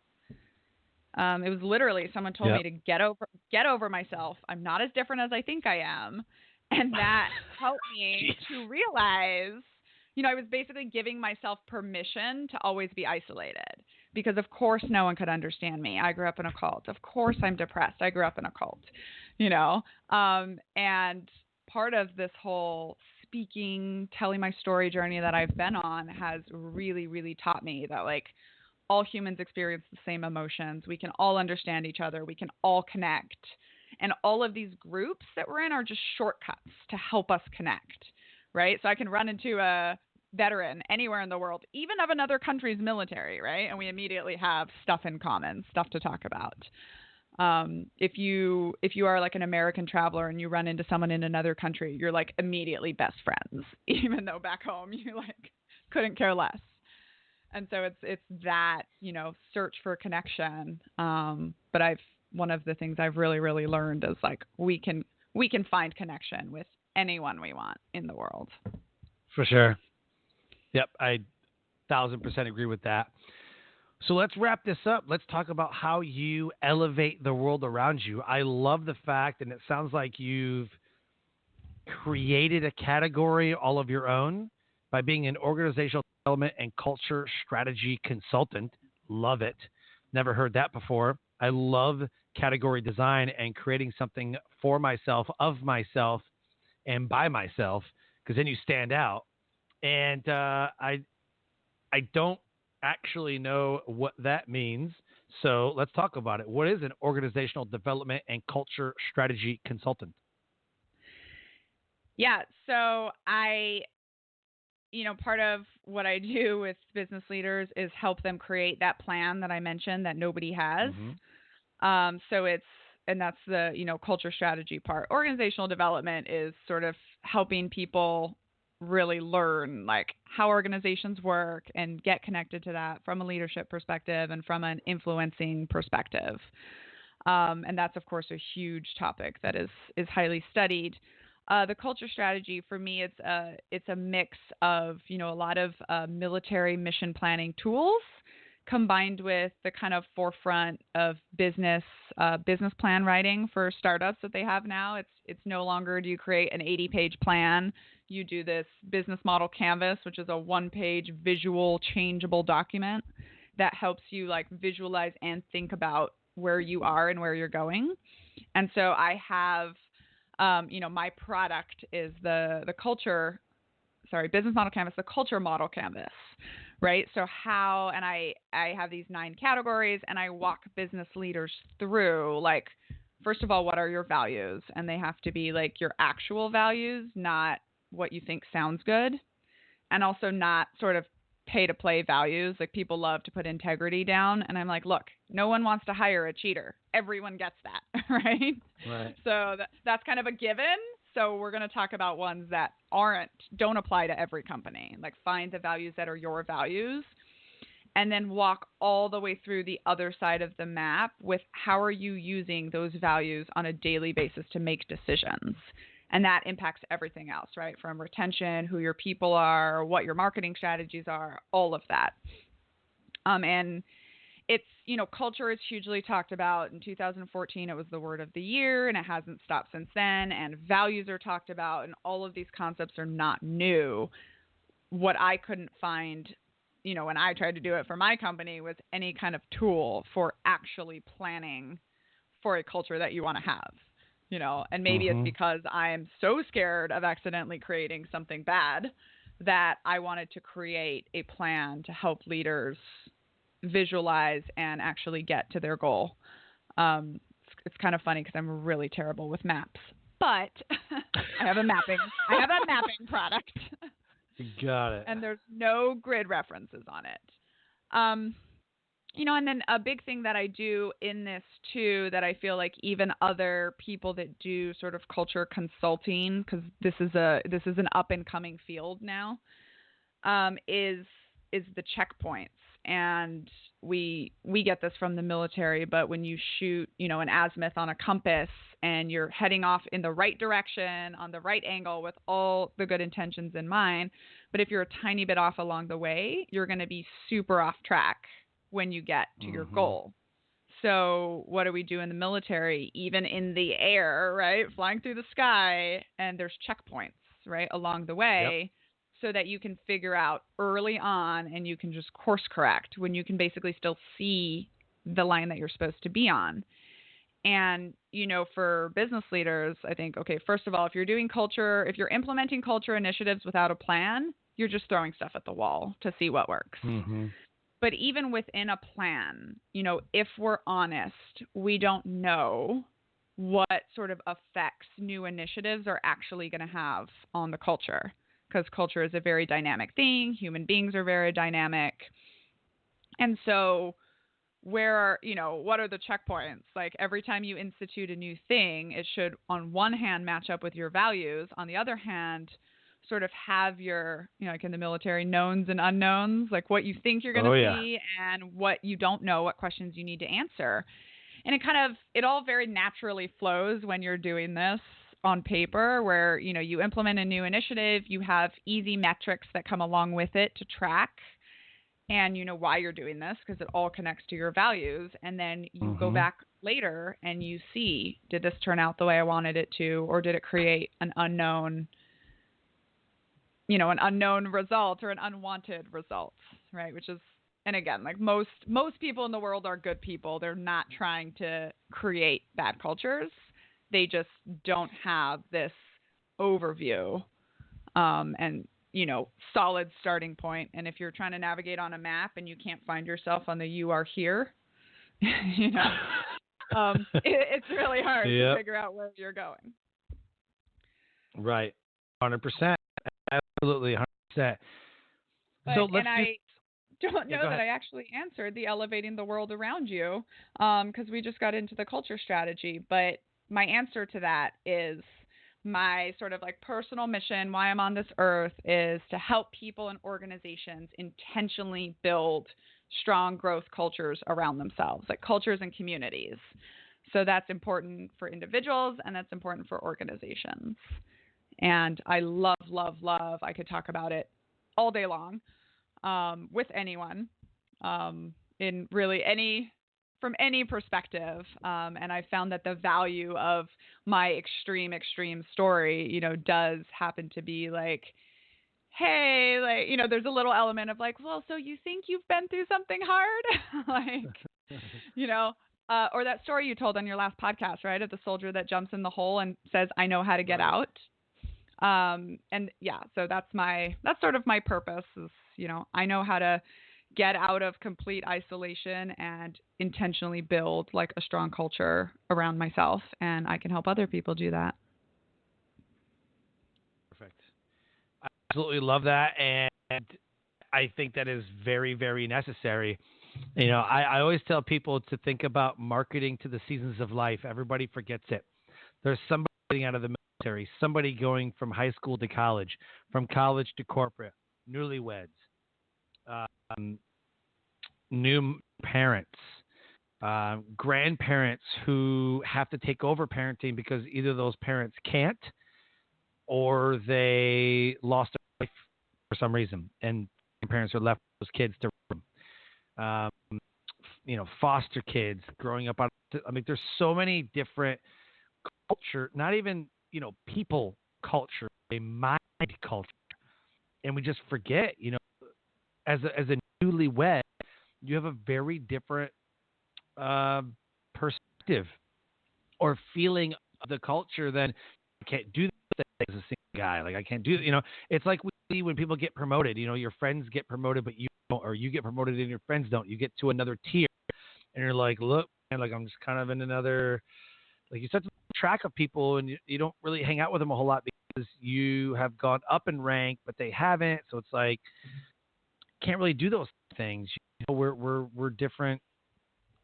It was literally someone told me Yep. to get over myself. I'm not as different as I think I am. And that helped me Jeez. to realize, I was basically giving myself permission to always be isolated, because of course no one could understand me. I grew up in a cult. Of course I'm depressed. I grew up in a cult, and part of this whole speaking, telling my story journey that I've been on has really, really taught me that like all humans experience the same emotions. We can all understand each other. We can all connect. And all of these groups that we're in are just shortcuts to help us connect, right? So I can run into a veteran anywhere in the world, even of another country's military, right? And we immediately have stuff in common, stuff to talk about. If you are like an American traveler and you run into someone in another country, you're like immediately best friends, even though back home you like couldn't care less. And so it's that, search for connection. But one of the things I've really, really learned is like we can find connection with anyone we want in the world. For sure. Yep. I 1,000% agree with that. So let's wrap this up. Let's talk about how you elevate the world around you. I love the fact, and it sounds like you've created a category all of your own by being an organizational development and culture strategy consultant. Love it. Never heard that before. I love category design and creating something for myself, of myself, and by myself, because then you stand out. And I don't actually know what that means. So let's talk about it. What is an organizational development and culture strategy consultant? Yeah. So part of what I do with business leaders is help them create that plan that I mentioned that nobody has. Mm-hmm. And that's the, culture strategy part. Organizational development is sort of helping people really learn like how organizations work and get connected to that from a leadership perspective and from an influencing perspective. And that's, of course, a huge topic that is highly studied. The culture strategy for me, it's a mix of, a lot of military mission planning tools combined with the kind of forefront of business plan writing for startups that they have now. It's no longer do you create an 80-page plan. You do this business model canvas, which is a one-page visual changeable document that helps you like visualize and think about where you are and where you're going. And so I have, my product is the business model canvas, the culture model canvas, right? So I have these 9 categories and I walk business leaders through like, first of all, what are your values? And they have to be like your actual values, not what you think sounds good. And also not sort of pay to play values. Like people love to put integrity down. And I'm like, look, no one wants to hire a cheater. Everyone gets that, right? Right. So that's kind of a given. So we're going to talk about ones that don't apply to every company. Like find the values that are your values. and then walk all the way through the other side of the map with how are you using those values on a daily basis to make decisions. And that impacts everything else, right? From retention, who your people are, what your marketing strategies are, all of that. And it's, culture is hugely talked about. In 2014, it was the word of the year, and it hasn't stopped since then. And values are talked about, and all of these concepts are not new. What I couldn't find, when I tried to do it for my company, was any kind of tool for actually planning for a culture that you want to have. And maybe it's because I am so scared of accidentally creating something bad that I wanted to create a plan to help leaders visualize and actually get to their goal. It's kind of funny because I'm really terrible with maps, but I have a mapping product. Got it. And there's no grid references on it. And then a big thing that I do in this too, that I feel like even other people that do sort of culture consulting, because this is an up and coming field now, is the checkpoints. And we get this from the military, but when you shoot, an azimuth on a compass and you're heading off in the right direction on the right angle with all the good intentions in mind, but if you're a tiny bit off along the way, you're going to be super off track when you get to your goal. So what do we do in the military? Even in the air, right? Flying through the sky, and there's checkpoints, right, along the way, so that you can figure out early on and you can just course correct when you can basically still see the line that you're supposed to be on. And, for business leaders, I think, okay, first of all, if you're implementing culture initiatives without a plan, you're just throwing stuff at the wall to see what works. But even within a plan, if we're honest, we don't know what sort of effects new initiatives are actually going to have on the culture, because culture is a very dynamic thing. Human beings are very dynamic. And so what are the checkpoints? Like every time you institute a new thing, it should on one hand match up with your values. On the other hand, sort of have your, like in the military, knowns and unknowns, like what you think you're going to see and what you don't know, what questions you need to answer. And it all very naturally flows when you're doing this on paper, where, you implement a new initiative, you have easy metrics that come along with it to track, and you know why you're doing this because it all connects to your values. And then you go back later and you see, did this turn out the way I wanted it to, or did it create an unknown result or an unwanted result, right? Which is, and again, like most people in the world are good people. They're not trying to create bad cultures. They just don't have this overview and, solid starting point. And if you're trying to navigate on a map and you can't find yourself on the "you are here," it's really hard to figure out where you're going. Right. 100%. Absolutely 100%. So I don't know that I actually answered the elevating the world around you, because we just got into the culture strategy. But my answer to that is my sort of like personal mission, why I'm on this earth, is to help people and organizations intentionally build strong growth cultures around themselves, like cultures and communities. So that's important for individuals and that's important for organizations. And I love, I could talk about it all day long with anyone in really from any perspective. And I found that the value of my extreme story, does happen to be like, hey, like, there's a little element of like, well, so you think you've been through something hard? Like, or that story you told on your last podcast, right? Of the soldier that jumps in the hole and says, I know how to get out. And yeah, so that's sort of my purpose is, I know how to get out of complete isolation and intentionally build like a strong culture around myself, and I can help other people do that. Perfect. I absolutely love that. And I think that is very, very necessary. I always tell people to think about marketing to the seasons of life. Everybody forgets it. There's somebody getting out of the military, somebody going from high school to college, from college to corporate, newlyweds, new parents, grandparents who have to take over parenting because either those parents can't or they lost their life for some reason, and parents are left with those kids to raise them. Foster kids growing up there's so many different culture, not even, people culture, a mind culture. And we just forget, as a newlywed, you have a very different perspective or feeling of the culture than I can't do this as a single guy. Like I can't do, it's like we see when people get promoted, your friends get promoted, but you don't, or you get promoted and your friends don't. You get to another tier and you're like, look, man, like I'm just kind of in another, like you start to keep track of people and you don't really hang out with them a whole lot because you have gone up in rank, but they haven't. So it's like, can't really do those things. We're different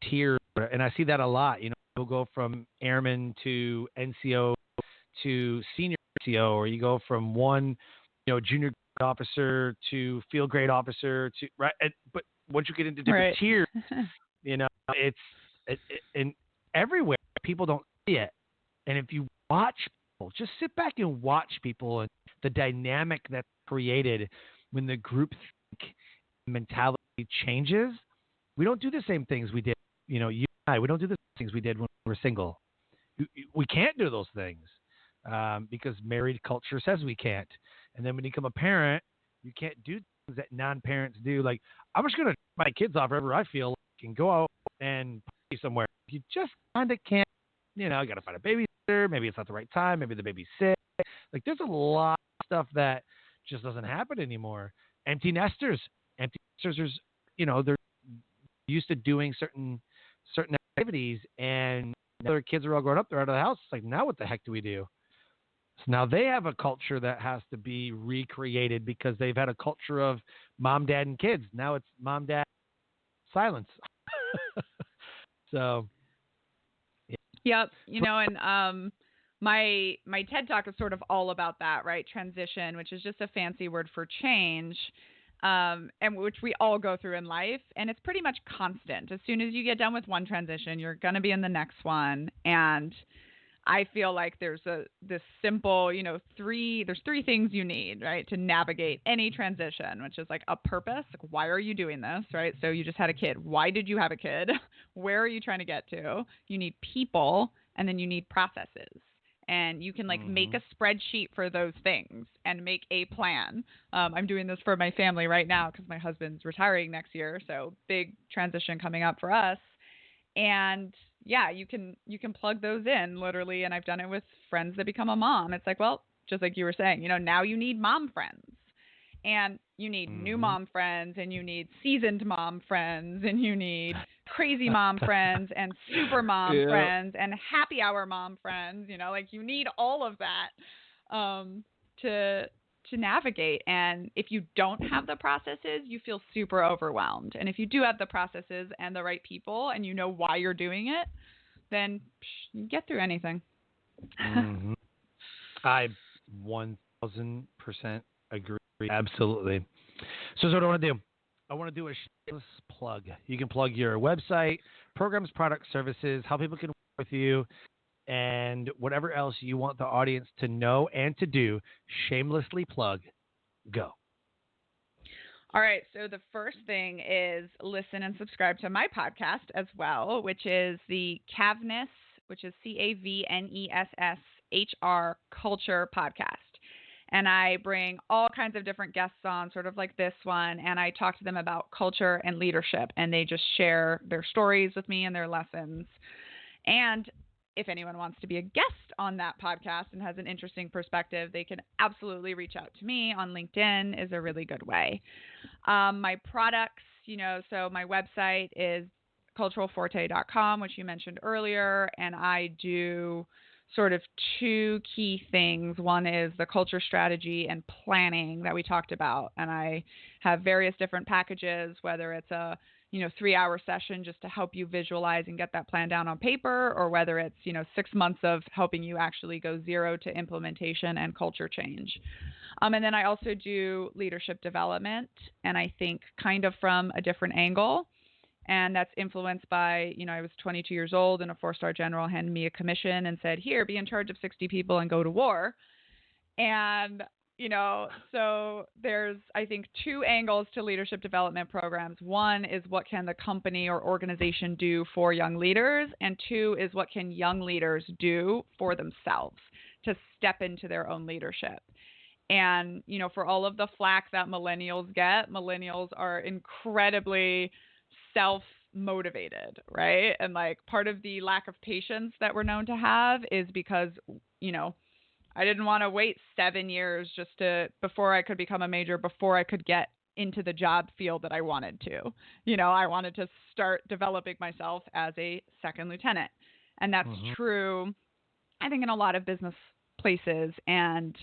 tiers, and I see that a lot. You'll go from airman to NCO to senior NCO, or you go from one, junior officer to field grade officer to right. But once you get into different tiers, it's and everywhere people don't see it. And if you watch people, just sit back and watch people and the dynamic that's created when the group mentality changes. We don't do the same things we did, you and I. We don't do the same things we did when we were single. We can't do those things because married culture says we can't. And then when you become a parent, you can't do things that non-parents do. Like, I'm just going to drop my kids off wherever I feel like and go out and party somewhere. You just kind of can't, you got to find a babysitter. Maybe it's not the right time. Maybe the baby's sick. Like, there's a lot of stuff that just doesn't happen anymore. Empty nesters, are, they're used to doing certain activities, and now their kids are all grown up. They're out of the house. It's like, now what the heck do we do? So now they have a culture that has to be recreated because they've had a culture of mom, dad, and kids. Now it's mom, dad, silence. So, yeah. Yep. And my TED Talk is sort of all about that, right? Transition, which is just a fancy word for change. And which we all go through in life, and it's pretty much constant. As soon as you get done with one transition, you're going to be in the next one. And I feel like there's this simple, there's three things you need, right, to navigate any transition, which is like a purpose. Like, why are you doing this, right? So you just had a kid. Why did you have a kid? Where are you trying to get to? You need people, and then you need processes. And you can make a spreadsheet for those things and make a plan. I'm doing this for my family right now because my husband's retiring next year. So big transition coming up for us. And yeah, you can plug those in literally. And I've done it with friends that become a mom. It's like, well, just like you were saying, now you need mom friends. And you need new mom friends, and you need seasoned mom friends, and you need crazy mom friends, and super mom friends, and happy hour mom friends. You need all of that to navigate. And if you don't have the processes, you feel super overwhelmed. And if you do have the processes and the right people, and you know why you're doing it, then you get through anything. I 1000% agree. Absolutely. So what do I want to do? I want to do a shameless plug. You can plug your website, programs, products, services, how people can work with you, and whatever else you want the audience to know and to do. Shamelessly plug. Go. All right. So the first thing is listen and subscribe to my podcast as well, which is the Cavness, which is CAVNESSHR Culture Podcast. And I bring all kinds of different guests on, sort of like this one, and I talk to them about culture and leadership, and they just share their stories with me and their lessons. And if anyone wants to be a guest on that podcast and has an interesting perspective, they can absolutely reach out to me on LinkedIn is a really good way. My products, so my website is culturalforte.com, which you mentioned earlier, and I do sort of two key things. One is the culture strategy and planning that we talked about. And I have various different packages, whether it's a 3-hour session just to help you visualize and get that plan down on paper, or whether it's 6 months of helping you actually go zero to implementation and culture change. And then I also do leadership development, and I think kind of from a different angle. And that's influenced by, I was 22 years old and a 4-star general handed me a commission and said, here, be in charge of 60 people and go to war. And, so there's, I think, 2 angles to leadership development programs. One is what can the company or organization do for young leaders? And 2 is what can young leaders do for themselves to step into their own leadership. And, for all of the flack that millennials get, millennials are incredibly self-motivated, right? And part of the lack of patience that we're known to have is because, I didn't want to wait 7 years before I could become a major, before I could get into the job field that I wanted to. I wanted to start developing myself as a second lieutenant. And that's true, I think, in a lot of business places. And,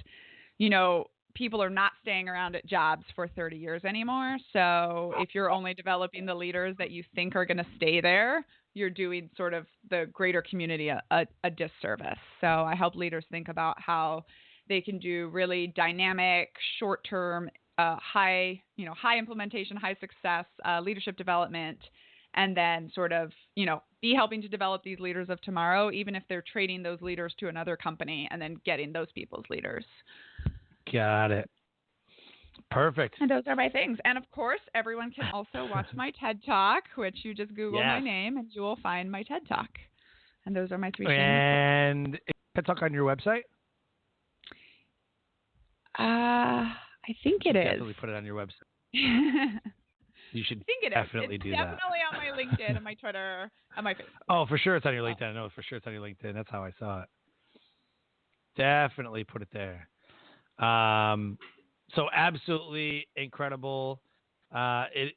people are not staying around at jobs for 30 years anymore. So if you're only developing the leaders that you think are going to stay there, you're doing sort of the greater community a disservice. So I help leaders think about how they can do really dynamic, short-term, high implementation, high success leadership development, and then sort of, be helping to develop these leaders of tomorrow, even if they're trading those leaders to another company and then getting those people's leaders. Got it. Perfect. And those are my things. And of course, everyone can also watch my TED Talk, which you just Google my name and you will find my TED Talk. And those are my 3 things. And is TED Talk on your website? I think it is. Definitely put it on your website. You should definitely do that. It's definitely on my LinkedIn and my Twitter and my Facebook. Oh, for sure it's on your LinkedIn. I know for sure it's on your LinkedIn. That's how I saw it. Definitely put it there. So absolutely incredible. And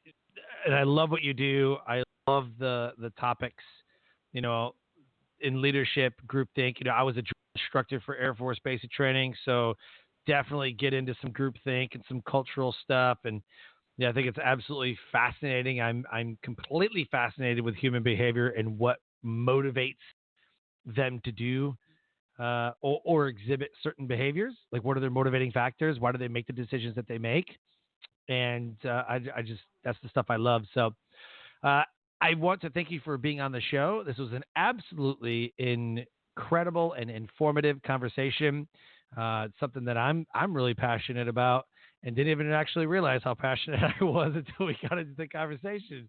I love what you do. I love the topics, in leadership, groupthink. I was a instructor for Air Force basic training, so definitely get into some groupthink and some cultural stuff. And I think it's absolutely fascinating. I'm completely fascinated with human behavior and what motivates them to do or exhibit certain behaviors. Like, what are their motivating factors? Why do they make the decisions that they make? And I just, that's the stuff I love. So I want to thank you for being on the show. This was an absolutely incredible and informative conversation. Something that I'm really passionate about, and didn't even actually realize how passionate I was until we got into the conversation,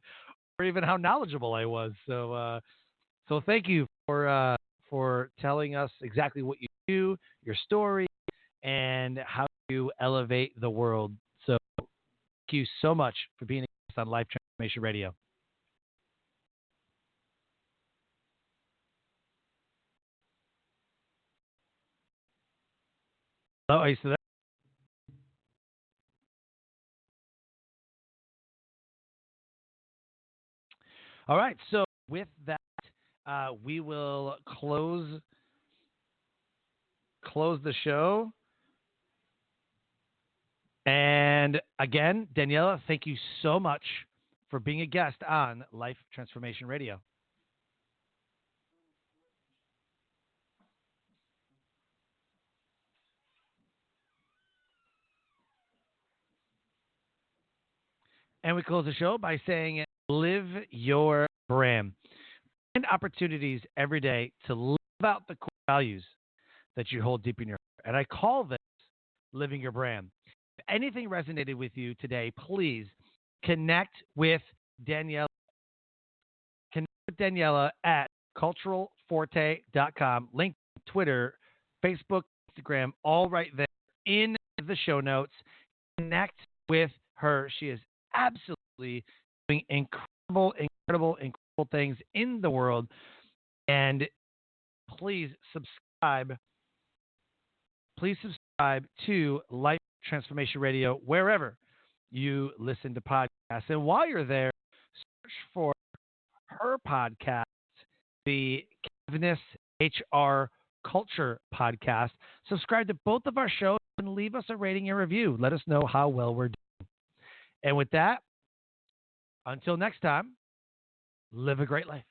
or even how knowledgeable I was. So thank you for telling us exactly what you do, your story, and how you elevate the world. So thank you so much for being a guest on Life Transformation Radio. Hello, are you still there? All right. So with that, we will close the show. And again, Daniella, thank you so much for being a guest on Life Transformation Radio. And we close the show by saying, live your brand. Find opportunities every day to live out the core values that you hold deep in your heart. And I call this living your brand. If anything resonated with you today, please connect with Daniella. Connect with Daniella at culturalforte.com. Link to Twitter, Facebook, Instagram, all right there in the show notes. Connect with her. She is absolutely doing incredible things in the world. And please subscribe to Life Transformation Radio wherever you listen to podcasts. And while you're there, search for her podcast, the cavnessHR Culture Podcast. Subscribe to both of our shows and leave us a rating and review. Let us know how well we're doing. And with that, until next time, live a great life.